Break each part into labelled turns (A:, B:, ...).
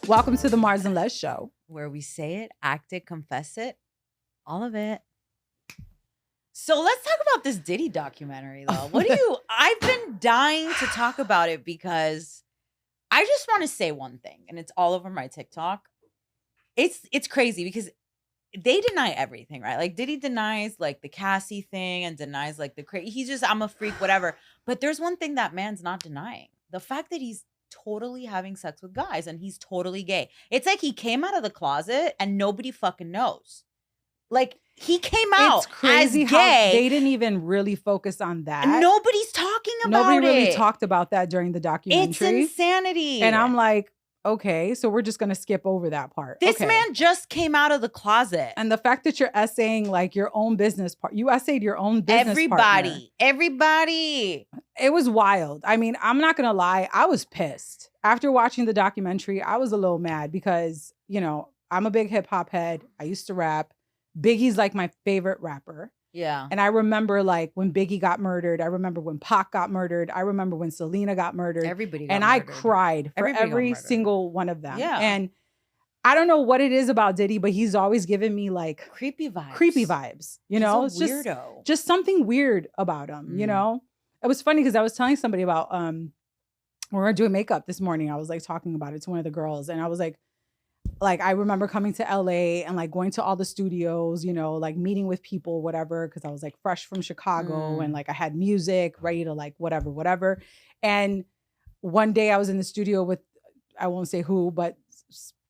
A: Welcome to the Mars and Les show.
B: Where we say it, act it, confess it, all of it. So let's talk about this Diddy documentary, though. I've been dying to talk about it because I just want to say one thing, and it's all over my TikTok. It's crazy because they deny everything, right? Like Diddy denies like the Cassie thing and denies like he's just, I'm a freak, whatever. But there's one thing that man's not denying. The fact that he's totally having sex with guys and he's totally gay. It's like he came out of the closet and nobody fucking knows. Like he came out
A: It's crazy
B: as
A: how
B: gay.
A: they didn't even really focus on that.
B: Nobody's talking about
A: Nobody really
B: it.
A: talked about that during the documentary.
B: It's insanity.
A: And I'm like, okay, so we're just going to skip over that part.
B: This
A: Okay.
B: man just came out of the closet.
A: And the fact that you're essaying like your own business part, you essayed your own business partner.
B: Everybody.
A: It was wild. I mean, I'm not going to lie. I was pissed. After watching the documentary, I was a little mad because, you know, I'm a big hip hop head. I used to rap. Biggie's like my favorite rapper.
B: Yeah.
A: And I remember like when Biggie got murdered. I remember when Pac got murdered. I remember when Selena got murdered.
B: Everybody got
A: murdered. I cried for every single one of them.
B: Yeah.
A: And I don't know what it is about Diddy, but he's always given me like
B: creepy vibes.
A: You know,
B: it's weirdo.
A: Just something weird about him, you know? It was funny because I was telling somebody about when we were doing makeup this morning, I was like talking about it to one of the girls, and I was like I remember coming to LA and like going to all the studios, you know, like meeting with people, whatever, because I was like fresh from Chicago and like I had music ready to like whatever. And one day I was in the studio with, I won't say who, but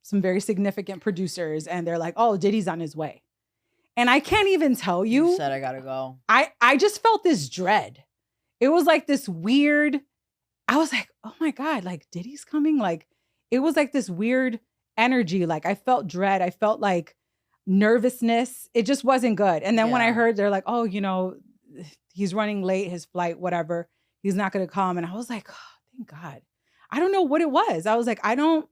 A: some very significant producers, and they're like, oh, Diddy's on his way. And I can't even tell you.
B: You said I gotta go.
A: I just felt this dread. It was like this weird, I was like, oh my God, like Diddy's coming. Like it was like this weird energy. Like I felt dread. I felt like nervousness. It just wasn't good. And then when I heard they're like, oh, you know, he's running late, his flight, whatever, he's not going to come. And I was like, oh, thank God. I don't know what it was. I was like, I don't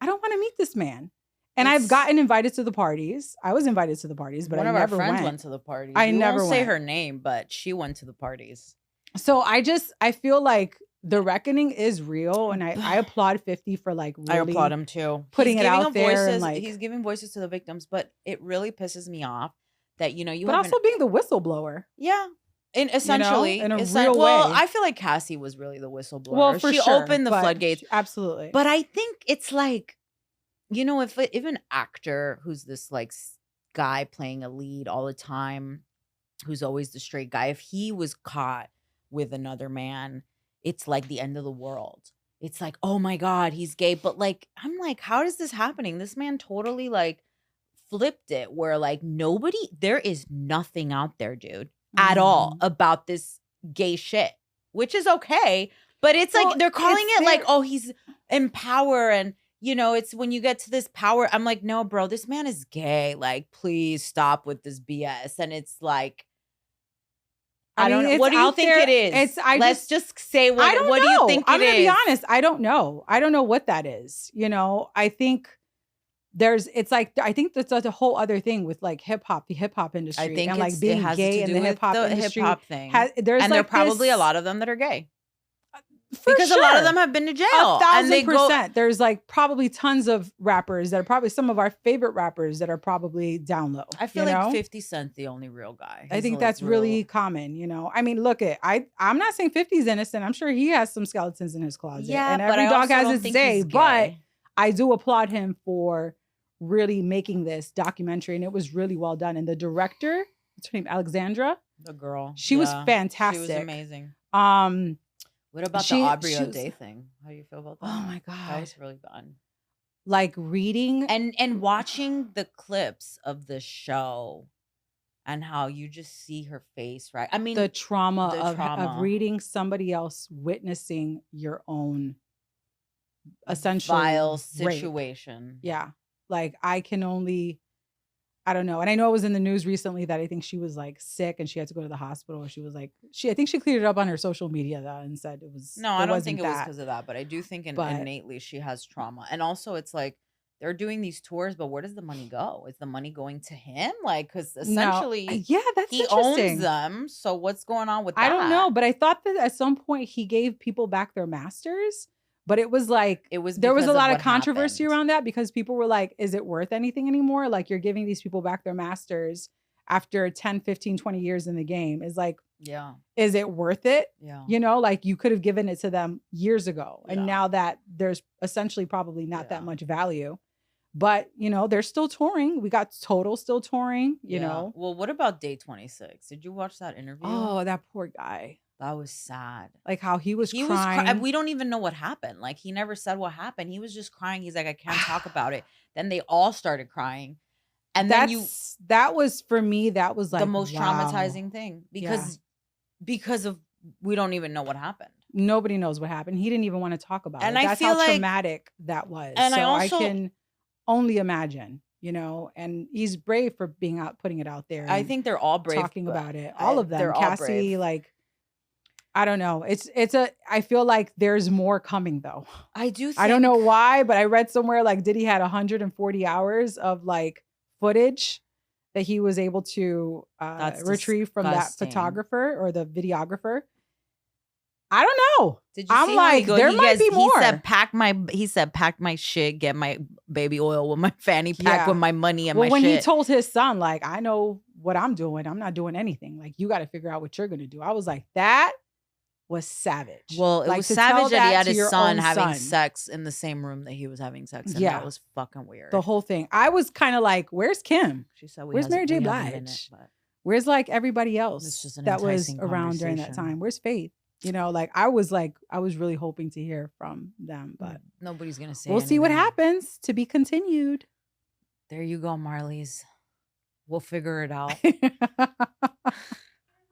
A: want to meet this man. And I've gotten invited to the parties. I was invited to the parties, but I never went.
B: One of our friends went to the parties.
A: I never
B: won't say
A: went.
B: her name, but she went to the parties.
A: So I feel like the reckoning is real, and I applaud 50 for like really
B: I applaud him too.
A: Putting it out there. And like,
B: he's giving voices to the victims, but it really pisses me off that, you know,
A: but also being the whistleblower.
B: Yeah. Essentially,
A: you know, in a real way.
B: Well, I feel like Cassie was really the whistleblower.
A: Well, for
B: she
A: sure,
B: opened the floodgates.
A: Absolutely.
B: But I think it's like, you know, if an actor who's this like guy playing a lead all the time, who's always the straight guy, if he was caught with another man, it's like the end of the world. It's like, oh my God, he's gay. But like, I'm like, how is this happening? This man totally like flipped it where like there is nothing out there, dude, at all about this gay shit, which is okay. But it's like, they're calling it like, oh, he's in power. And, you know, it's when you get to this power, I'm like, no, bro, this man is gay. Like, please stop with this BS. And it's like, I don't know. What do you think it is? Let's just say what do you think it is?
A: I'm going to be honest. I don't know. I don't know what that is. You know, I think I think that's a whole other thing with like the hip hop industry.
B: I think
A: and like being gay in the hip hop industry.
B: Hip hop thing.
A: There
B: are probably a lot of them that are gay.
A: Because
B: a lot of them have been to jail.
A: 1,000%. There's like probably tons of rappers that are probably some of our favorite rappers that are probably down low.
B: I feel like 50 Cent the only real guy.
A: I think that's really common, you know. I mean, look, I'm not saying 50's innocent. I'm sure he has some skeletons in his closet.
B: Yeah,
A: and every dog has its day. But I do applaud him for really making this documentary, and it was really well done. And the director, what's her name, Alexandra?
B: The girl.
A: She was fantastic.
B: She was amazing. What about the Aubrey O'Day thing? How do you feel about that?
A: Oh my God.
B: That was really fun.
A: Like reading
B: and watching the clips of the show and how you just see her face, right? I mean,
A: the trauma of reading somebody else witnessing your own essentially
B: vile situation.
A: Rape. Yeah. Like I don't know. And I know it was in the news recently that I think she was like sick and she had to go to the hospital. She was like, I think she cleared it up on her social media though and said it was.
B: No, I don't think it was because of that, but I do think innately she has trauma. And also it's like they're doing these tours, but where does the money go? Is the money going to him? Like, because essentially
A: he
B: owns them. So what's going on with that?
A: I don't know. But I thought that at some point he gave people back their masters. But it was like,
B: It was
A: there was a
B: because of
A: lot of
B: what
A: controversy
B: happened.
A: around that because people were like, is it worth anything anymore? Like, you're giving these people back their masters after 10, 15, 20 years in the game. Is like,
B: Yeah.
A: is it worth it?
B: Yeah.
A: You know, like you could have given it to them years ago. And
B: Yeah.
A: now that there's essentially probably not
B: Yeah.
A: that much value. But, you know, they're still touring. We got Total still touring, you know.
B: Well, what about Day 26? Did you watch that interview?
A: Oh, that poor guy.
B: That was sad.
A: Like how he was
B: He
A: crying.
B: was we don't even know what happened. Like he never said what happened. He was just crying. He's like, I can't talk about it. Then they all started crying. And then
A: that was for me, that was like
B: the most
A: wow.
B: traumatizing thing because of we don't even know what happened.
A: Nobody knows what happened. He didn't even want to talk about it. That's
B: feel
A: how traumatic that was.
B: And
A: so I can only imagine, you know, and he's brave for being out, putting it out there.
B: I think they're all brave
A: talking about it. All of them. They're Cassie,
B: all brave.
A: Like, I don't know. I feel like there's more coming though.
B: I do think,
A: I don't know why, but I read somewhere like Diddy had 140 hours of like footage that he was able to retrieve from that photographer or the videographer. I don't know.
B: Did you
A: I'm
B: see
A: like, there might be more.
B: He said, pack my shit, get my baby oil with my fanny pack with my money and my shit.
A: Well, when he told his son, like, I know what I'm doing. I'm not doing anything. Like, you got to figure out what you're going to do. I was like, that was savage.
B: Well, it was savage that he had his son having sex in the same room that he was having sex in. That was fucking weird.
A: The whole thing. I was kind of like, where's Kim?
B: She said,
A: where's Mary J. Blige? Where's like everybody else that was around during that time? Where's Faith? You know, like I was really hoping to hear from them, but
B: nobody's going to say
A: We'll see what happens. To be continued.
B: There you go, Marlies. We'll figure it out.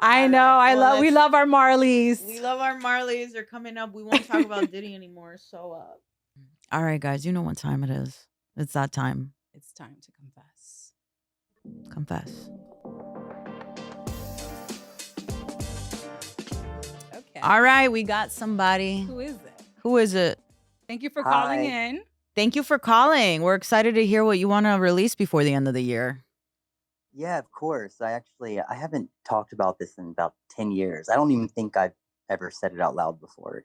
A: I know. We love our Marlies.
B: We love our Marlies. They're coming up. We won't talk about Diddy anymore. So, all right, guys, you know what time it is. It's that time.
A: It's time to confess.
B: Confess. Okay. All right, we got somebody.
A: Who is it?
B: Who is it?
A: Thank you for calling in.
B: Thank you for calling. We're excited to hear what you want to release before the end of the year.
C: Yeah, of course. I haven't talked about this in about 10 years. I don't even think I've ever said it out loud before.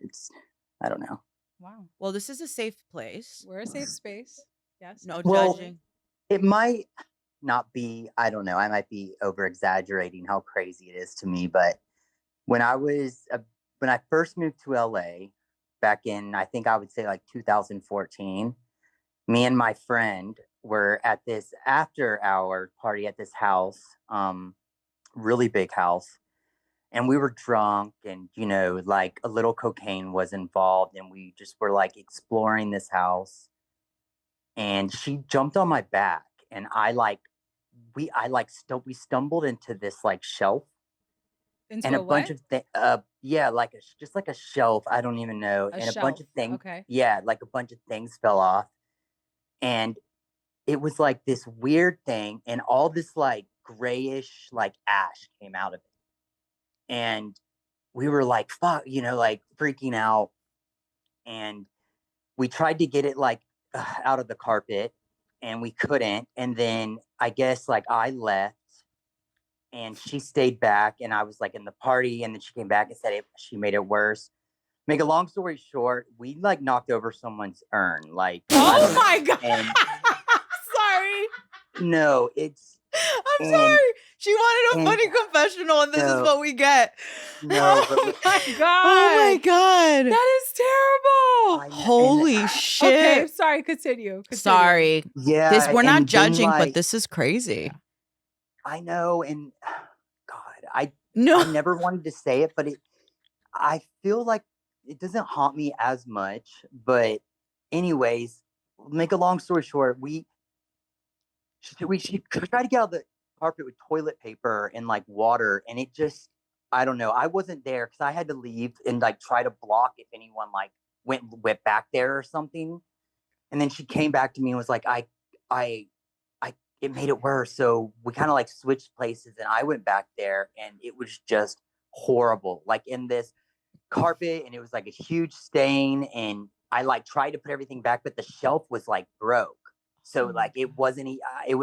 C: I don't know.
A: Wow.
B: Well, this is a safe place.
A: We're a safe space. Yes.
B: No judging.
C: It might not be, I don't know. I might be over exaggerating how crazy it is to me. But when I first moved to LA back in, I think I would say like 2014, me and my friend were at this after hour party at this house, really big house. And we were drunk and, you know, like a little cocaine was involved. And we just were like exploring this house. And she jumped on my back and we stumbled into this like shelf.
A: Into
C: and
A: a
C: bunch of things. Just like a shelf. I don't even know. A bunch of things.
A: Okay.
C: Yeah, like a bunch of things fell off. And it was like this weird thing, and all this like grayish like ash came out of it. And we were like, fuck, you know, like freaking out. And we tried to get it like out of the carpet and we couldn't. And then I guess like I left and she stayed back and I was like in the party, and then she came back and said she made it worse. Make a long story short, we like knocked over someone's urn. Like,
A: oh my God.
C: And,
A: sorry.
C: No,
B: I'm sorry. She wanted a funny confessional, and this is what we get.
C: No,
A: oh my God.
B: Oh my God.
A: That is terrible.
B: Holy shit.
A: Okay, sorry. Continue.
B: Sorry.
C: Yeah.
B: We're not judging, but this is crazy.
C: I know. And God, I never wanted to say it, but I feel like it doesn't haunt me as much. But anyways, make a long story short, she tried to get out the carpet with toilet paper and like water, and it just, I don't know. I wasn't there because I had to leave and like try to block if anyone like went back there or something. And then she came back to me and was like, it made it worse. So we kind of like switched places, and I went back there, and it was just horrible. Like in this carpet, and it was like a huge stain, and I like tried to put everything back, but the shelf was like broke. So like it was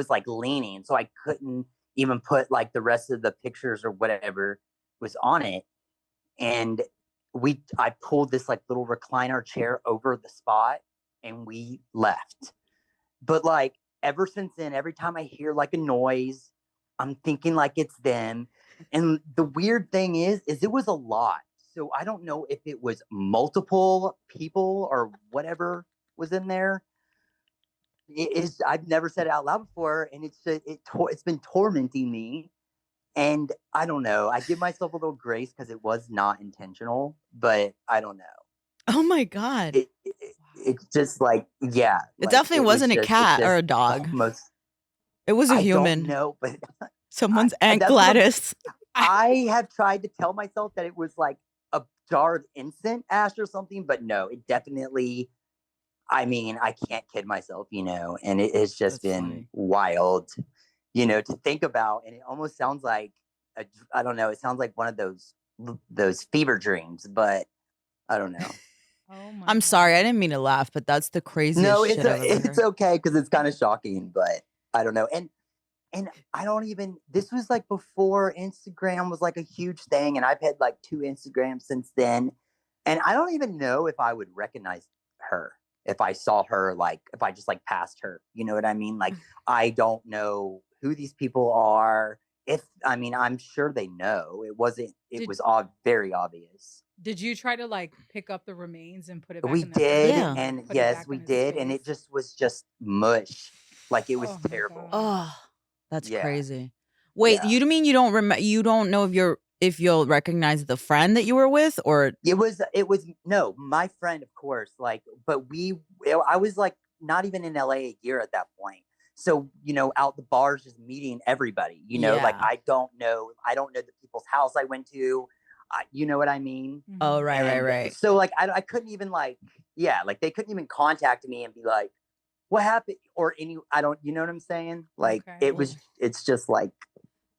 C: like leaning, so I couldn't even put like the rest of the pictures or whatever was on it. And I pulled this like little recliner chair over the spot and we left. But like ever since then, every time I hear like a noise, I'm thinking like it's them. And the weird thing is it was a lot. So I don't know if it was multiple people or whatever was in there. I've never said it out loud before, and it's been tormenting me. And I don't know. I give myself a little grace because it was not intentional, but I don't know.
B: Oh my God.
C: It's just like, yeah.
B: It
C: like,
B: definitely wasn't a cat or a
C: just
B: dog.
C: almost,
B: It was a
C: I
B: human.
C: don't know, but
B: Someone's Aunt Gladys.
C: I have tried to tell myself that it was like a jar of instant ash or something, but no, it definitely. I mean, I can't kid myself, and it has just
B: That's
C: been
B: funny.
C: wild, to think about. And it almost sounds like I don't know. It sounds like one of those fever dreams, but I don't know.
A: Oh my
B: I'm sorry, I
A: God.
B: didn't mean to laugh, but that's the craziest
C: No,
B: shit I've ever
C: it's
B: heard.
C: okay because it's kind of shocking, but I don't know. And I don't even. This was like before Instagram was like a huge thing, and I've had like 2 Instagrams since then, and I don't even know if I would recognize her if I saw her, like if I just like passed her. You know what I mean? Like I don't know who these people are. I'm sure they know. It wasn't. It was very obvious.
A: Did you try to like pick up the remains and put it back
C: We
A: in the
C: did,
A: freezer?
B: Yeah.
C: and
A: Put it
C: yes,
A: back
C: we
A: in his
C: did, and it
A: face?
C: was just mush. Like it was
A: Oh my
C: terrible.
A: God.
B: Oh, that's
C: Yeah.
B: crazy. Wait,
C: Yeah.
B: you mean you don't you don't know if you'll recognize the friend that you were with, or
C: It was no, my friend, of course, like, but I was like not even in LA a year at that point. So, out the bars just meeting everybody, like
B: Yeah.
C: I don't know the people's house I went to. You know what I mean?
B: Oh, right,
C: And
B: right.
C: so like I couldn't even like, yeah, like they couldn't even contact me and be like, what happened? Or I don't, you know what I'm saying? Like
A: Okay.
C: it's just like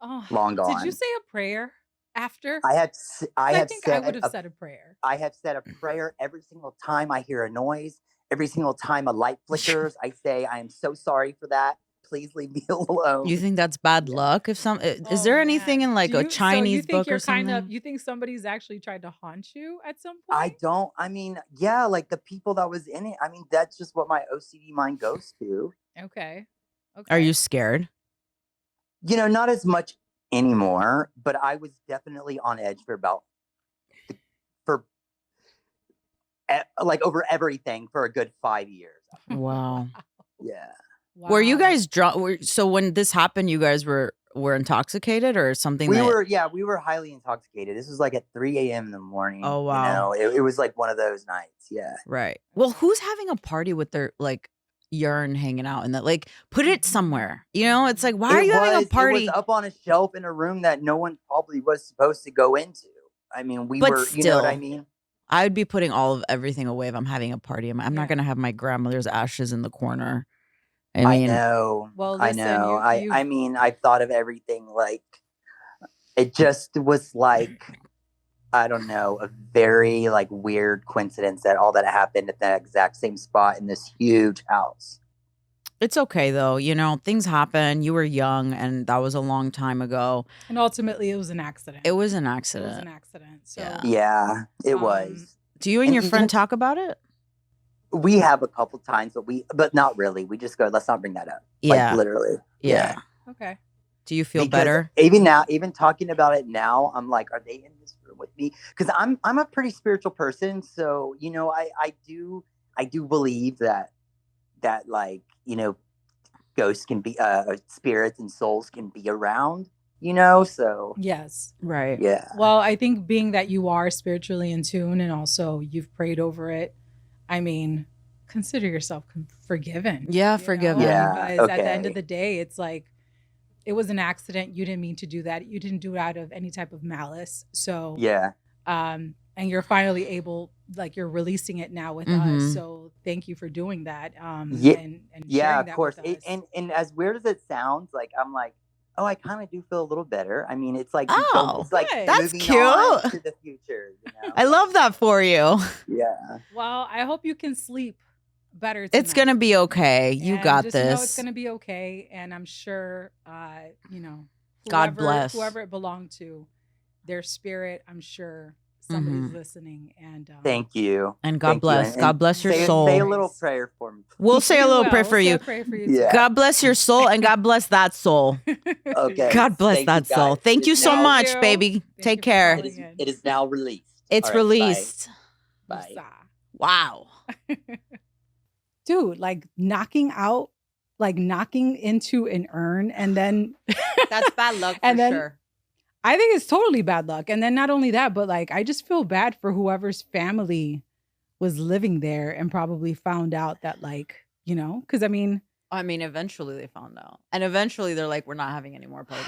A: Oh,
C: long
A: did you
C: gone.
A: say a prayer after?
C: I
A: 'Cause I
C: have
A: think I would
C: said
A: have said a prayer.
C: I have said a prayer every single time I hear a noise. Every single time a light flickers, I say, I am so sorry for that. Please leave me alone.
B: You think that's bad
C: Yeah.
B: luck? If some is
A: Oh,
B: there anything
A: man.
B: in like a
A: So you
B: Chinese
A: think
B: book or
A: you're kind of
B: something?
A: you think somebody's actually tried to haunt you at some
C: I
A: point?
C: don't, I mean, yeah, like the people that was in it. I mean, that's just what my OCD mind goes to.
A: Okay.
B: Are you
A: Okay.
B: scared?
C: Not as much anymore, but I was definitely on edge for like over everything for a good 5 years.
B: Wow.
C: Yeah.
A: Wow.
B: Were you guys drunk? So when this happened, you guys were intoxicated or something?
C: We were highly intoxicated. This was like at 3 a.m. in the morning.
B: Oh, wow.
C: It was like one of those nights. Yeah.
B: Right. Well, who's having a party with their like urine hanging out in that? Like, put it somewhere. It's like, why are you having a party?
C: It was up on a shelf in a room that no one probably was supposed to go into. I mean,
B: But
C: you know what I
B: still,
C: mean?
B: I would be putting all of everything away if I'm having a party. I'm not gonna have my grandmother's ashes in the corner.
C: I know.
A: Well,
C: I
A: listen,
C: know.
A: you
C: I mean, I've thought of everything. Like, it just was like, I don't know, a very like weird coincidence that all that happened at that exact same spot in this huge house.
B: It's okay though. Things happen. You were young, and that was a long time ago.
A: and ultimately it was an accident.
B: It was an
A: It
B: accident.
A: was an accident. So
B: Yeah.
C: Yeah, it was.
B: Do you and your friend talk about it?
C: We have a couple times, but not really. We just go, let's not bring that up.
B: Yeah.
C: Like literally.
B: Yeah.
A: okay.
B: Do you feel
C: Because
B: better?
C: even talking about it now, I'm like, are they in this room with me? Because I'm a pretty spiritual person, so I do believe that like ghosts can be spirits and souls can be around. So
A: Yes.
B: Right.
C: yeah.
A: Well, I think being that you are spiritually in tune and also you've prayed over it, I mean, consider yourself forgiven.
B: Yeah,
A: you know?
B: forgiven.
C: Yeah,
A: Because at the end
C: okay.
A: of the day, it's like it was an accident. You didn't mean to do that. You didn't do it out of any type of malice. So
C: Yeah.
A: and you're finally able, like you're releasing it now with us. So thank you for doing that.
C: Yeah.
A: And
C: Yeah,
A: sharing
C: of
A: that
C: course.
A: with us.
C: And as weird as it sounds, like I'm like, oh, I kind of do feel a little better. I mean, it's like
B: Oh,
C: it's like
A: good.
B: That's
C: moving on
B: cute.
C: to the future.
B: I love that for you.
C: Yeah.
A: Well, I hope you can sleep better tonight.
B: It's gonna be okay. You
A: And
B: got
A: just
B: this.
A: know it's gonna be okay. And I'm sure
B: God bless.
A: whoever it belonged to, their spirit, I'm sure somebody's listening. And
C: thank you.
B: And God
C: Thank you.
B: bless. God bless your soul.
C: Say a little prayer for me.
B: We'll say a little prayer
A: We'll
B: for
A: say
B: you.
A: a prayer for you
C: Yeah.
A: too.
B: God bless your soul and God bless that soul.
C: Okay.
B: God bless
C: Thank
B: that
C: you,
B: soul.
C: guys.
B: Thank
C: It
B: you
C: is
B: so
C: now-
B: much,
A: you.
B: baby.
A: Thank
B: Take
A: you for
B: care.
A: calling.
C: It is now released.
B: It's
C: All right,
B: released.
C: Bye.
A: Woosah.
B: Wow.
A: Dude, like knocking into an urn and then
B: That's bad luck for
A: And then-
B: sure.
A: I think it's totally bad luck. And then not only that, but like I just feel bad for whoever's family was living there and probably found out that like, because I mean,
B: Eventually they found out. And eventually they're like, we're not having any more parties.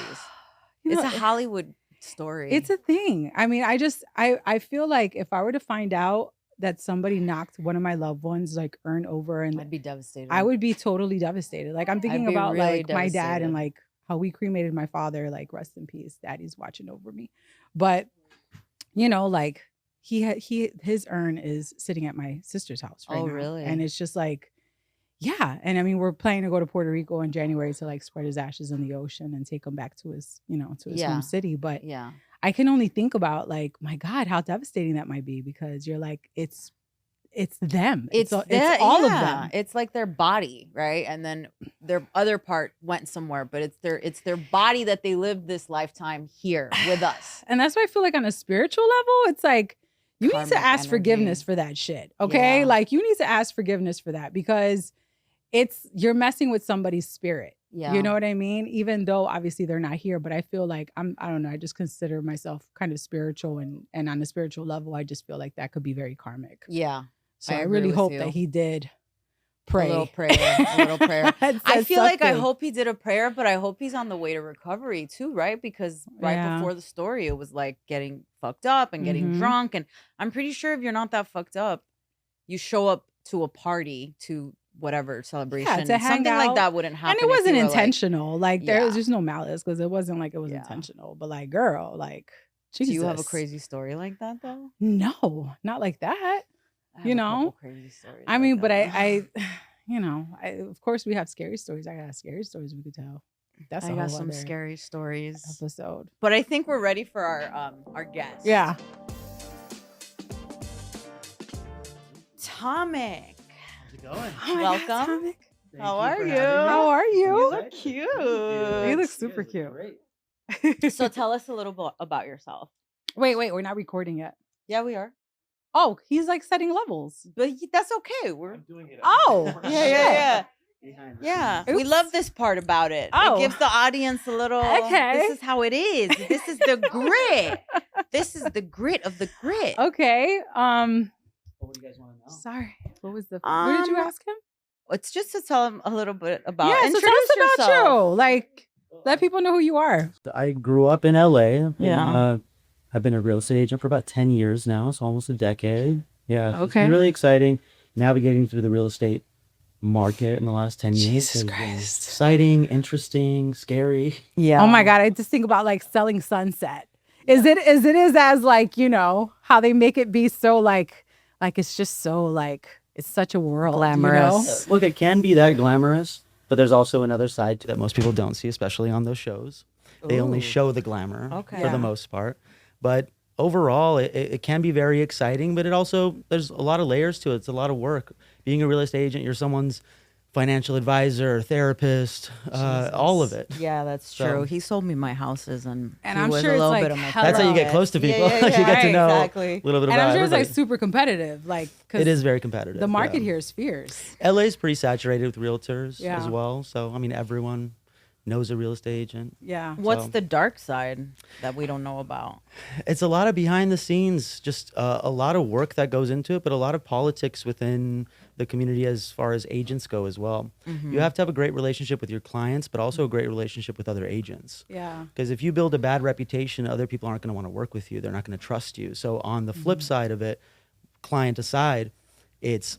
A: you
B: It's
A: know,
B: a Hollywood story.
A: it's a thing. I mean, I feel like if I were to find out that somebody knocked one of my loved ones like urn over and
B: I'd be devastated.
A: I would be totally devastated. Like I'm thinking
B: be
A: about
B: really
A: like my dad and
B: devastated.
A: like how we cremated my father, like rest in peace. Daddy's watching over me. But like his urn is sitting at my sister's house right
B: Oh,
A: now.
B: really?
A: And it's just like, yeah. And I mean, we're planning to go to Puerto Rico in January to like spread his ashes in the ocean and take him back to his, to his
B: Yeah.
A: home city. But
B: Yeah.
A: I can only think about like, my God, how devastating that might be because you're like, it's them. It's all of them.
B: It's like their body, right? And then their other part went somewhere, but it's their body that they lived this lifetime here with us.
A: And that's why I feel like on a spiritual level, it's like you need
B: Karmic
A: to ask
B: energy.
A: forgiveness for that shit. Okay.
B: Yeah.
A: Like you need to ask forgiveness for that because you're messing with somebody's spirit.
B: Yeah.
A: You know what I mean? Even though obviously they're not here, but I feel like I don't know. I just consider myself kind of spiritual and on a spiritual level, I just feel like that could be very karmic.
B: Yeah.
A: So I
B: agree
A: really
B: with
A: hope
B: you.
A: that he did pray.
B: A little prayer. A little prayer.
A: And
B: I
A: said
B: feel like I
A: something.
B: hope he did a prayer, but I hope he's on the way to recovery too, right? Because
A: Yeah.
B: before the story, it was like getting fucked up and getting
A: Mhm.
B: drunk. And I'm pretty sure if you're not that fucked up, you show up to a party, to whatever celebration.
A: to hang
B: Something like
A: out.
B: that wouldn't happen.
A: And it
B: if you
A: wasn't
B: were, like-
A: intentional. Like,
B: Yeah.
A: there's just no malice because it wasn't like it was
B: Yeah.
A: intentional. But like, girl, like, Jesus.
B: Do you have a crazy story like that though?
A: No, not like that.
B: I have
A: You
B: a
A: know?
B: couple crazy stories
A: I
B: like
A: mean, but
B: that.
A: I of course we have scary stories. I got scary stories we could tell. That's
B: I
A: a
B: got
A: whole
B: some
A: other
B: scary stories.
A: episode.
B: But I think we're ready for our guest.
A: Yeah.
B: Tomik.
D: How's it going?
A: Oh my God,
B: Welcome.
A: Tomik.
D: Thank
B: How
D: you
B: are
D: for
B: you?
D: having me.
A: How are
B: You
A: you?
B: look cute.
A: You look super
D: You guys look
A: cute.
D: great.
B: So tell us a little bit about yourself.
A: wait, we're not recording yet.
B: Yeah, we are.
A: Oh, he's like setting levels.
B: But that's okay. We're
D: I'm doing it.
A: Oh,
B: yeah.
D: Behind the
B: Yeah,
D: scenes.
B: we
A: Oops.
B: love this part about it.
A: Oh.
B: It gives the audience a little.
A: Okay.
B: This is how it is. This is the grit. This is the grit of the grit.
A: Okay.
D: What do you guys want to know?
A: Sorry. What was what did you ask him?
B: It's just to tell them a little bit about.
A: Yeah, so tell
B: Introduce
A: us about
B: yourself.
A: you. Like, let people know who you are.
D: I grew up in LA.
B: Yeah.
D: I've been a real estate agent for about 10 years now, so almost a decade. Yeah. It's
A: Okay.
D: been really exciting navigating through the real estate market in the last 10 years.
A: Jesus
D: has been
A: Christ.
D: Exciting, interesting, scary.
B: Yeah.
A: Oh my God. I just think about like selling Sunset. Is it as like, how they make it be so like it's just so like, it's such a world.
B: Glamorous.
D: Look, it can be that glamorous, but there's also another side to that most people don't see, especially on those shows. They only
B: Ooh.
D: show the glamour
B: Okay.
D: for
A: Yeah.
D: the most part. But overall, it can be very exciting, but there's a lot of layers to it. It's a lot of work. Being a real estate agent, you're someone's financial advisor, therapist, all of it.
B: Yeah, that's
D: So-
B: true. He sold me my houses, and
A: And
B: he
A: I'm
B: was
A: sure
B: a
A: it's,
B: little
A: like,
B: bit of my.
A: hella-
D: That's how you get close to
B: Yeah,
D: people.
B: yeah,
D: You get
A: right,
D: to know
B: exactly.
D: a little bit
A: And
D: about
A: I'm sure it's like
D: everybody.
A: super competitive. Like, 'cause
D: It is very competitive.
A: the market
D: yeah.
A: here is fierce.
D: LA is pretty saturated with realtors
A: Yeah.
D: as well. So, I mean, everyone knows a real estate agent.
A: Yeah.
B: What's
D: So-
B: the dark side that we don't know about?
D: It's a lot of behind the scenes, just a lot of work that goes into it, but a lot of politics within the community as far as agents go as well.
B: Mm-hmm.
D: You have to have a great relationship with your clients, but also a great relationship with other agents.
A: Yeah.
D: Because if you build a bad reputation, other people aren't going to want to work with you. They're not going to trust you. So on the flip side of it, client aside, it's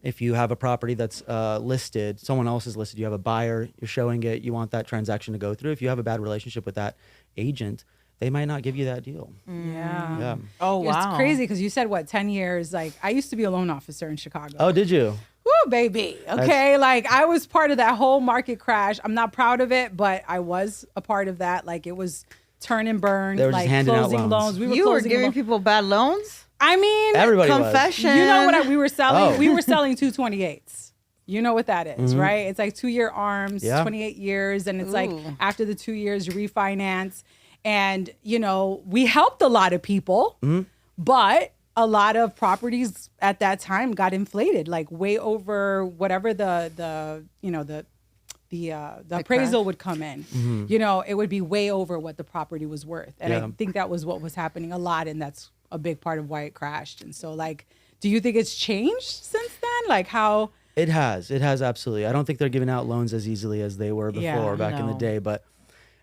D: if you have a property that's listed, someone else is listed, you have a buyer, you're showing it, you want that transaction to go through. If you have a bad relationship with that agent, they might not give you that deal.
A: Yeah.
D: Yeah.
B: Oh wow,
A: It's crazy because you said, 10 years? Like, I used to be a loan officer in Chicago.
D: Oh, did you?
A: Woo, baby. Okay. Like, I was part of that whole market crash. I'm not proud of it, but I was a part of that. Like, it was turn and burn,
D: They were just
A: like
D: handing out
A: closing
D: loans.
A: loans.
B: You were giving people bad loans?
A: I mean,
D: Everybody
B: confession.
A: you know what we were selling?
D: Oh.
A: We were selling 228s. You know what that is,
D: Mhm.
A: right? It's like 2-year arms,
D: Yeah.
A: 28 years. And it's like
B: Ooh.
A: after the 2 years, you refinance. And, you know, we helped a lot of people, but a lot of properties at that time got inflated, like way over whatever the appraisal would come in. You know, it would be way over what the property was worth. And I think that was what was happening a lot. And that's a big part of why it crashed. And so, like, do you think it's changed since then? Like how...
D: It has absolutely. I don't think they're giving out loans as easily as they were before back in the day, but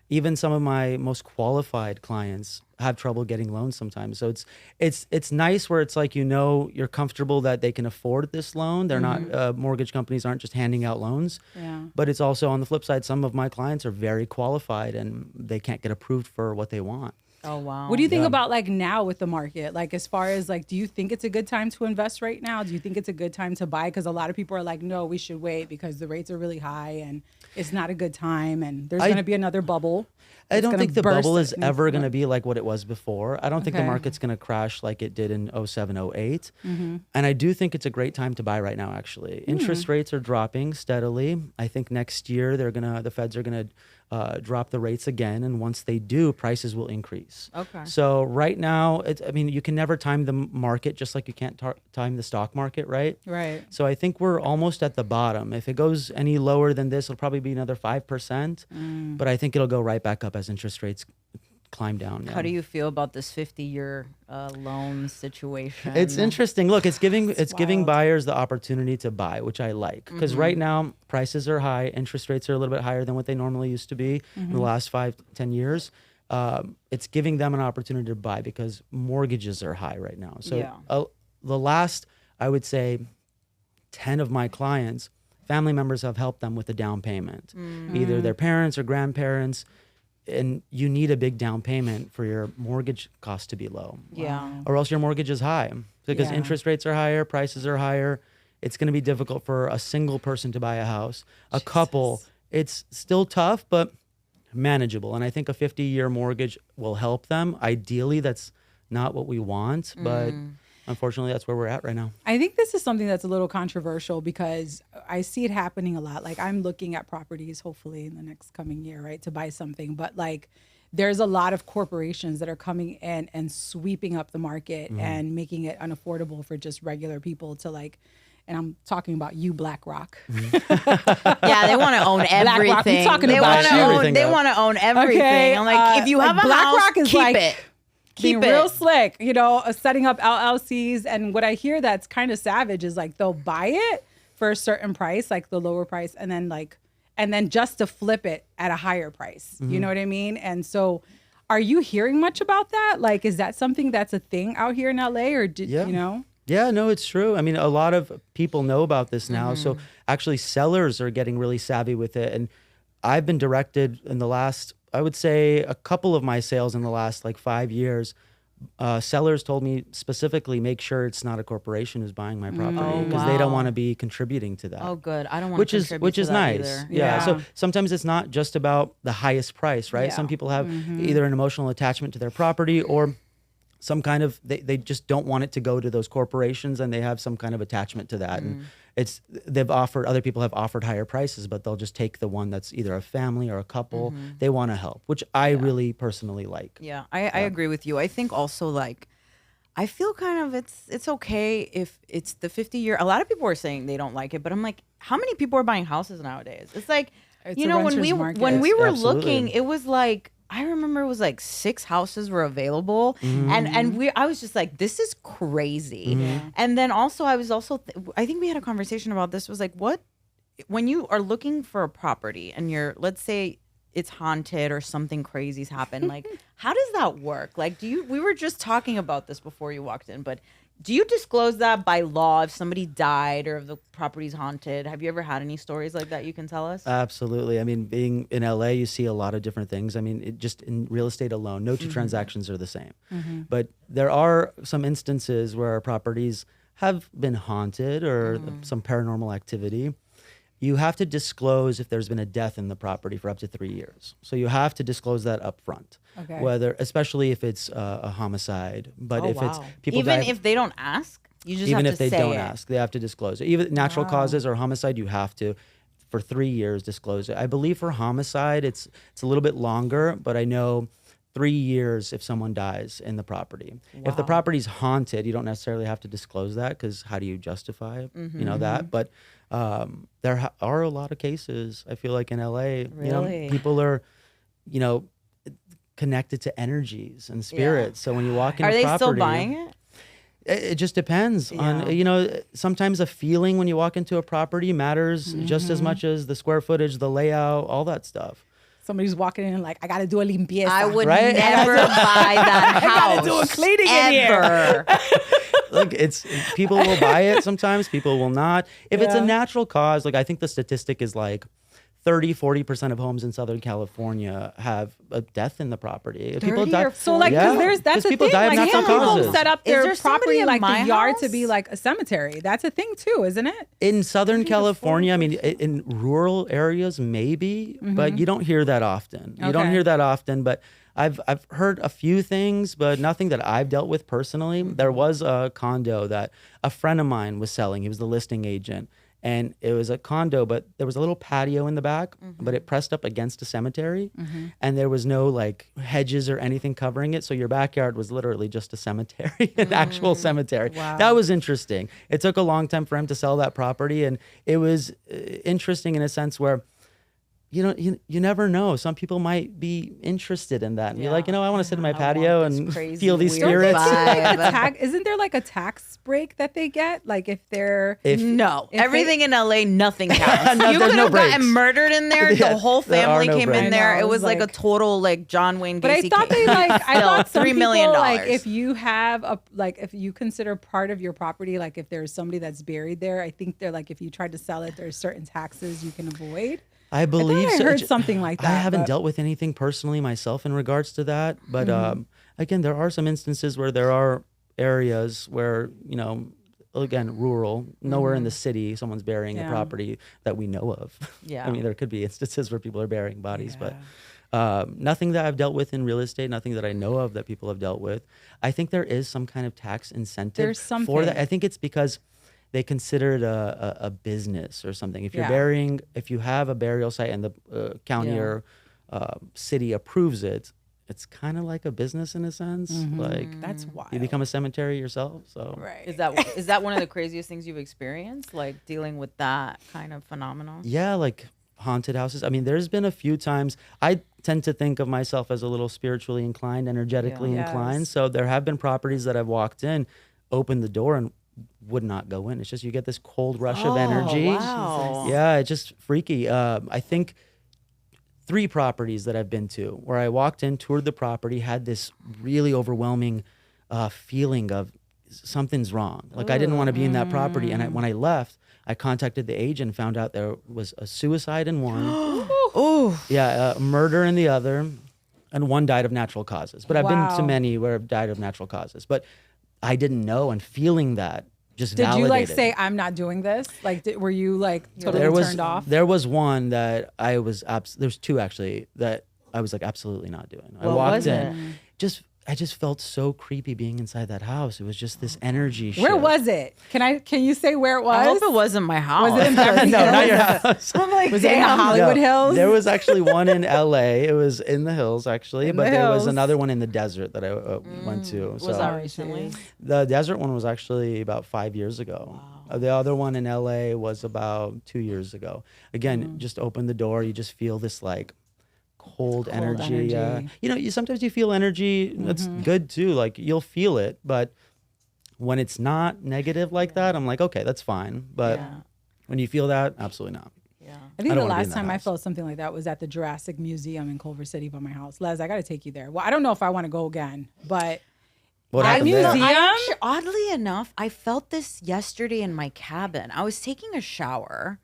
D: even some of my most qualified clients have trouble getting loans sometimes. So it's nice where it's like, you know, you're comfortable that they can afford this loan. They're not mortgage companies aren't just handing out loans.
A: Yeah.
D: But it's also on the flip side, some of my clients are very qualified and they can't get approved for what they want.
B: Oh, wow.
A: What do you think about like now with the market? Like as far as like, do you think it's a good time to invest right now? Do you think it's a good time to buy? Because a lot of people are like, no, we should wait because the rates are really high and it's not a good time and there's going to be another bubble.
D: I don't think the bubble is ever going to
A: be.
D: be like what it was before. I don't think the
A: Okay.
D: market's going to crash like it did in 07, 08. And I do think it's a great time to buy right now, actually. Interest rates are dropping steadily. I think next year the Feds are going to drop the rates again. And once they do, prices will increase.
B: Okay.
D: So right now, I mean, you can never time the market just like you can't time the stock market, right?
A: Right.
D: So I think we're almost at the bottom. If it goes any lower than this, it'll probably be another 5%. But I think it'll go right back up as interest rates climb down.
B: How do you feel about this 50-year loan situation?
D: It's interesting. Look, it's giving
A: wild.
D: buyers the opportunity to buy, which I like. Because right now, prices are high. Interest rates are a little bit higher than what they normally used to be in the last 5-10 years. It's giving them an opportunity to buy because mortgages are high right now. So the last, I would say, 10 of my clients, family members have helped them with a down payment. Either their parents or grandparents. And you need a big down payment for your mortgage cost to be low.
B: Yeah.
D: Or else your mortgage is high. Because interest rates are higher, prices are higher. It's going to be difficult for a single person to buy a house. A couple, it's still tough, but manageable. And I think a 50-year mortgage will help them. Ideally, that's not what we want, but unfortunately, that's where we're at right now.
A: I think this is something that's a little controversial because I see it happening a lot. Like I'm looking at properties, hopefully in the next coming year, right, to buy something. But like there's a lot of corporations that are coming in and sweeping up the market and making it unaffordable for just regular people to like, and I'm talking about you, BlackRock.
B: Yeah, they want to own
A: BlackRock, we
B: everything.
A: talking
B: They
A: about
B: want to
A: you.
B: own. They want to own everything.
A: Okay,
B: I'm like, if you have
A: like
B: a
A: BlackRock
B: house,
A: is
B: keep
A: like
B: it.
A: Being
B: Keep it.
A: real slick, you know, setting up LLCs. And what I hear that's kind of savage is like they'll buy it for a certain price, like the lower price, and then just to flip it at a higher price. You know what I mean? And so are you hearing much about that? Like, is that something that's a thing out here in LA or you know?
D: Yeah, no, it's true. I mean, a lot of people know about this now. So actually sellers are getting really savvy with it. And I've been directed in the last, I would say a couple of my sales in the last like 5 years, sellers told me specifically, make sure it's not a corporation who's buying my property because they don't want to be contributing to that.
B: Oh, good. I don't want to contribute
D: which
B: to
D: is
B: that
D: nice.
B: either.
D: Yeah. So sometimes it's not just about the highest price, right?
A: Yeah.
D: Some people have either an emotional attachment to their property or some kind of they just don't want it to go to those corporations and they have some kind of attachment to that. And other people have offered higher prices, but they'll just take the one that's either a family or a couple. They want to help, which I really personally like.
B: Yeah, I agree with you. I think also like, I feel kind of it's okay if it's the 50-year. A lot of people are saying they don't like it, but I'm like, how many people are buying houses nowadays? It's like,
A: It's
B: you
A: a
B: know, when
A: renter's
B: we
A: market.
B: were
D: Absolutely.
B: looking, it was like, I remember it was like 6 houses were available, and I was just like, this is crazy. And then also I think we had a conversation about this. Was like, what when you are looking for a property and let's say it's haunted or something crazy's happened, like how does that work? Like, we were just talking about this before you walked in, but do you disclose that by law if somebody died or if the property's haunted? Have you ever had any stories like that you can tell us?
D: Absolutely. I mean, being in LA, you see a lot of different things. I mean, just in real estate alone, no two transactions are the same. But there are some instances where properties have been haunted or some paranormal activity. you have to disclose if there's been a death in the property for up to 3 years. So you have to disclose that up front.
A: Okay.
D: Especially if it's a homicide. But if it's people
B: even
D: die,
B: if they don't ask, you just
D: even
B: have
D: if
B: to
D: they
B: say
D: don't
B: it.
D: ask, they have to disclose it. Even natural causes or homicide, you have to, for 3 years, disclose it. I believe for homicide, it's a little bit longer, but I know 3 years if someone dies in the property. If the property's haunted, you don't necessarily have to disclose that, because how do you justify that? But there are a lot of cases, I feel like, in LA.
B: Really?
D: People are, connected to energies and spirits. So when you walk in
B: Are
D: a
B: they
D: property,
B: still buying it?
D: it just depends on, sometimes a feeling when you walk into a property matters just as much as the square footage, the layout, all that stuff.
A: Somebody's walking in like, I got to do a limpieza.
B: I would
D: Right?
B: never buy that house.
A: I gotta do a cleaning
B: ever.
A: in here.
D: Look, people will buy it sometimes, people will not. If it's a natural cause, like I think the statistic is like 30-40% of homes in Southern California have a death in the property. People die.
A: So like, because that's the
D: people
A: thing.
D: die of
A: Like
D: natural
A: some people
D: causes.
A: set up
B: Is
A: their
B: there somebody
A: property
B: in
A: like
B: my
A: the yard to
B: house?
A: be like a cemetery. That's a thing too, isn't it?
D: In Southern California, I mean, in rural areas, maybe, but you don't hear that often. You don't
A: Okay.
D: hear that often, but I've heard a few things, but nothing that I've dealt with personally. There was a condo that a friend of mine was selling. He was the listing agent. And it was a condo, but there was a little patio in the back, but it pressed up against a cemetery. And there was no like hedges or anything covering it. So your backyard was literally just a cemetery, an actual cemetery.
A: Wow.
D: That was interesting. It took a long time for him to sell that property. And it was interesting in a sense where, you never know. Some people might be interested in that. And you're like, I want to sit in my patio and feel these spirits.
A: Isn't there like a tax break that they get? Like if they're
B: No,
A: If
B: everything in LA, nothing counts.
D: No,
B: You
D: there's
B: could
D: no
B: have gotten
D: breaks.
B: murdered in there.
D: Yeah,
B: The whole
D: there are
B: family
D: no
B: came
D: breaks.
B: in there.
A: I know,
B: It was like a
A: like-
B: total like John Wayne Gacy.
A: But I thought they like I
B: Still,
A: thought some
B: $3 million.
A: people, like if you have a like if you consider part of your property, like if there's somebody that's buried there, I think they're like if you tried to sell it, there's certain taxes you can avoid.
D: I believe
A: I
D: so.
A: heard something like that.
D: I haven't
A: but-
D: dealt with anything personally myself in regards to that, but again, there are some instances where there are areas where again, rural, nowhere in the city, someone's burying a
A: Yeah.
D: property that we know of.
B: Yeah.
D: I mean, there could be instances where people are burying bodies, but nothing that I've dealt with in real estate, nothing that I know of that people have dealt with. I think there is some kind of tax incentive
A: There's
D: for that.
A: something.
D: I think it's because they consider it a business or something. If you're
A: Yeah.
D: if you have a burial site and the county or city approves it, it's kind of like a business in a sense. Like
A: That's wild.
D: you become a cemetery yourself. So
A: right.
B: Is that one of the craziest things you've experienced? Like dealing with that kind of phenomenon?
D: yeah, like haunted houses. I mean, there's been a few times. I tend to think of myself as a little spiritually inclined, energetically
A: Yeah.
D: inclined.
A: Yes.
D: So there have been properties that I've walked in, opened the door, and would not go in. It's just you get this cold rush of energy.
B: Wow.
D: Yeah, it's just freaky. I think 3 properties that I've been to where I walked in, toured the property, had this really overwhelming feeling of something's wrong. Like I didn't want to be in that property. And when I left, I contacted the agent, found out there was a suicide in one.
B: Oh,
D: Yeah, murder in the other, and one died of natural causes. But I've been to
A: Wow.
D: many where I've died of natural causes. But I didn't know, and feeling that just
A: Did you like
D: validated.
A: say I'm not doing this? Like were you like totally turned off?
D: There was one that I was there's 2 actually that I was like absolutely not doing. I
B: What
D: walked
B: was
D: in, I just felt so creepy being inside that house. It was just this energy shift.
A: Where was it? Can you say where it was?
B: I hope it wasn't my house.
A: Was it in Beverly
D: No,
A: Hills?
D: not your house.
B: I'm like,
A: Was it in
B: damn.
A: Hollywood
D: No,
A: Hills?
D: There was actually one in LA. It was in the hills actually,
A: In
D: but
A: the
D: there was
A: hills.
D: another one in the desert that I went to.
B: Was
D: So
B: that recently?
D: the desert one was actually about 5 years ago. The other one in LA was about 2 years ago. Again, just open the door, you just feel this like cold energy.
A: energy.
D: Sometimes you feel energy. That's good too. Like you'll feel it, but when it's not negative like that, I'm like, okay, that's fine. But when you feel that, absolutely not.
B: Yeah.
A: I think
D: I
A: the
D: don't wanna be in
A: last
D: that
A: time I
D: house.
A: felt something like that was at the Jurassic Museum in Culver City by my house. Les, I got to take you there. Well, I don't know if I want to go again, but
D: What
A: At
D: happened
A: museum?
D: there?
B: I actually, oddly enough, I felt this yesterday in my cabin. I was taking a shower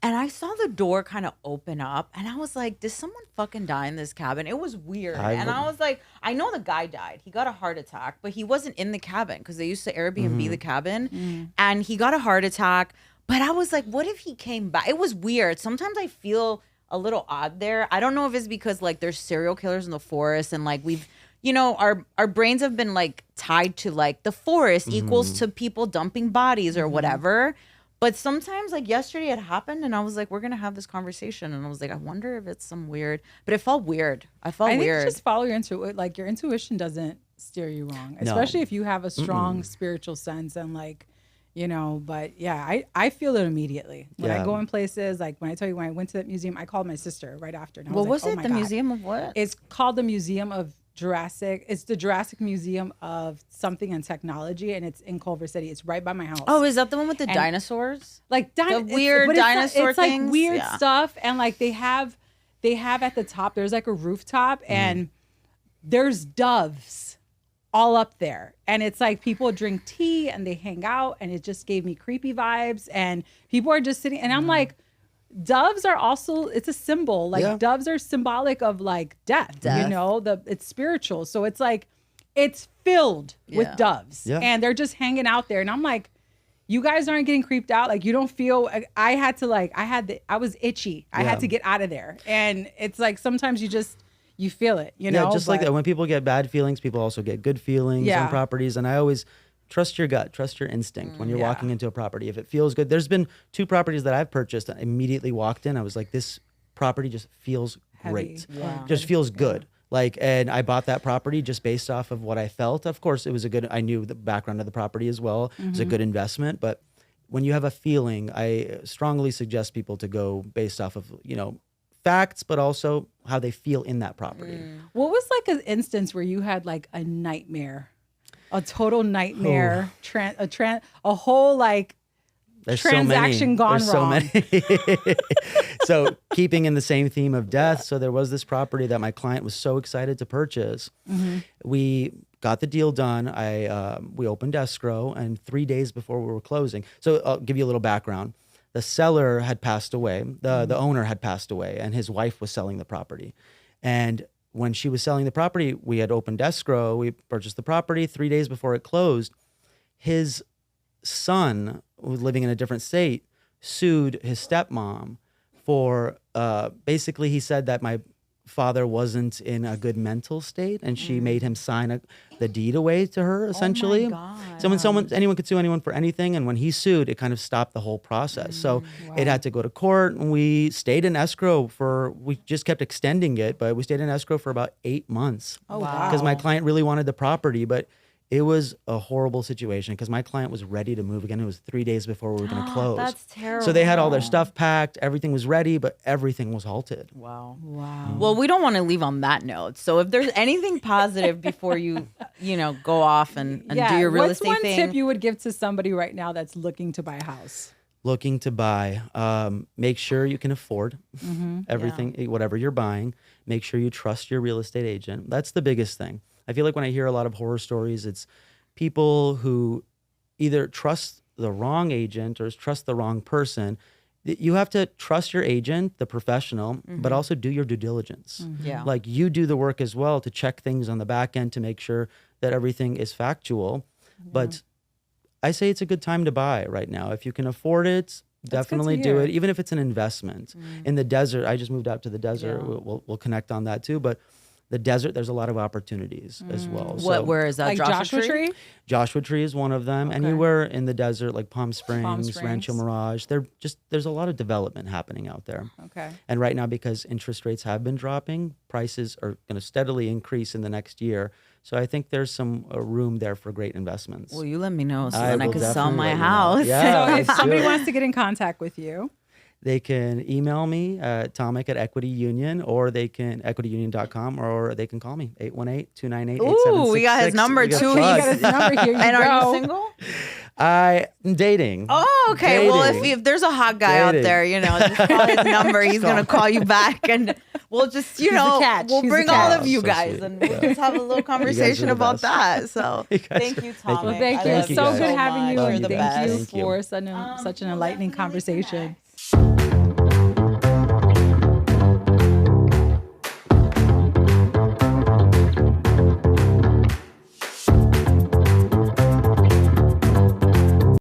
B: and I saw the door kind of open up and I was like, did someone fucking die in this cabin? It was weird. And I was like, I know the guy died. He got a heart attack, but he wasn't in the cabin because they used to Airbnb the cabin. And he got a heart attack, But I was like, what if he came back? It was weird. Sometimes I feel a little odd there. I don't know if it's because like there's serial killers in the forest and like we've, you know, our brains have been like tied to like the forest equals to people dumping bodies or whatever. But sometimes like yesterday it happened and I was like, we're going to have this conversation. And I was like, I wonder if it's some weird, but it felt weird. I think
A: just follow your intuition. Like your intuition doesn't steer you wrong, especially if you have a strong spiritual sense and like, you know, but yeah, I feel it immediately when I go in places. Like when I tell you, when I went to that museum, I called my sister right after. And I
B: what
A: was
B: was it? The Museum of what?
A: It's called the Museum of Jurassic. It's the Jurassic Museum of something and technology, and it's in Culver City. It's right by my house.
B: Oh, is that the one with the dinosaurs?
A: Like
B: the weird dinosaur
A: it's
B: things?
A: Like weird stuff, and like they have at the top. There's like a rooftop, and there's doves all up there, and it's like people drink tea and they hang out, and it just gave me creepy vibes, and people are just sitting, and I'm like, doves are also, it's a symbol, like doves are symbolic of like death. You know, it's spiritual, so it's like it's filled with doves, and they're just hanging out there, and I'm like, you guys aren't getting creeped out, like you don't feel. I was itchy. I had to get out of there, and it's like sometimes you feel it, you know?
D: Just like that. When people get bad feelings, people also get good feelings on properties. And I always trust your gut, trust your instinct when you're walking into a property. If it feels good, there's been 2 properties that I've purchased that I immediately walked in. I was like, this property just feels great. Just feels good. Like, and I bought that property just based off of what I felt. Of course, it was I knew the background of the property as well. It was a good investment. But when you have a feeling, I strongly suggest people to go based off of, you know, facts, but also how they feel in that property.
A: What was like an instance where you had like a nightmare, a total nightmare, a whole like transaction gone wrong?
D: So many. So keeping in the same theme of death. So there was this property that my client was so excited to purchase. We got the deal done. We opened escrow, and 3 days before we were closing. So I'll give you a little background. The seller had passed away. The owner had passed away, and his wife was selling the property. And when she was selling the property, we had opened escrow. We purchased the property 3 days before it closed. His son, who was living in a different state, sued his stepmom for basically, he said that my father wasn't in a good mental state, and she made him sign the deed away to her, essentially.
B: Oh my God.
D: So when anyone could sue anyone for anything, and when he sued, it kind of stopped the whole process. So it had to go to court, and we stayed in escrow we just kept extending it, but we stayed in escrow for about 8 months.
A: Oh, wow.
D: Because my client really wanted the property, but it was a horrible situation because my client was ready to move again. It was 3 days before we were going to close.
B: That's terrible.
D: So they had all their stuff packed. Everything was ready, but everything was halted.
B: Wow.
A: Wow.
B: Well, we don't want to leave on that note. So if there's anything positive before you know, go off and do your real estate thing.
A: What's one tip you would give to somebody right now that's looking to buy a house?
D: Looking to buy, make sure you can afford everything, whatever you're buying. Make sure you trust your real estate agent. That's the biggest thing. I feel like when I hear a lot of horror stories, it's people who either trust the wrong agent or trust the wrong person. You have to trust your agent, the professional, but also do your due diligence.
B: Yeah.
D: Like you do the work as well to check things on the back end to make sure that everything is factual. But I say it's a good time to buy right now. If you can afford it, definitely do it. Even if it's an investment. In the desert, I just moved out to the desert. We'll connect on that too. But the desert, there's a lot of opportunities as well.
B: Where is that?
A: Like Joshua Tree?
D: Joshua Tree is one of them. Anywhere in the desert, like Palm Springs, Rancho Mirage, there's a lot of development happening out there.
A: Okay.
D: And right now, because interest rates have been dropping, prices are going to steadily increase in the next year. So I think there's some room there for great investments.
B: Well, you let me know so
D: I
B: then I
D: will
B: can sell
D: definitely
B: my
D: let you know.
B: house.
D: Yeah,
A: So if
D: let's do
A: somebody
D: it.
A: wants to get in contact with you,
D: They can email me at Tomik at Equity Union, or they can equityunion.com, or they can call me 818-298-8766.
B: Ooh, we got his number too.
A: you got his number. Here you
B: And
A: go.
B: are you single?
D: I'm dating.
B: Oh, okay. Well,
D: Dating.
B: if there's a hot guy out
D: Dating.
B: there, you know, just call his number. He's gonna call you back, and we'll just, you know,
A: catch.
B: we'll
A: He's
B: bring
A: the
B: all
A: catch.
B: of you
D: So
B: guys,
D: sweet.
B: and we'll
D: Yeah.
B: just have a little conversation
D: the
B: about
D: best.
B: that. So,
D: You guys
B: thank
D: are-
B: you,
D: thank
B: Tomik.
A: Well, thank you.
B: I
A: It's
B: love
A: so
B: you
A: good
B: so
A: having you.
B: much.
A: And
B: You're the
A: thank you
B: best.
D: Thank you.
A: for such an enlightening conversation.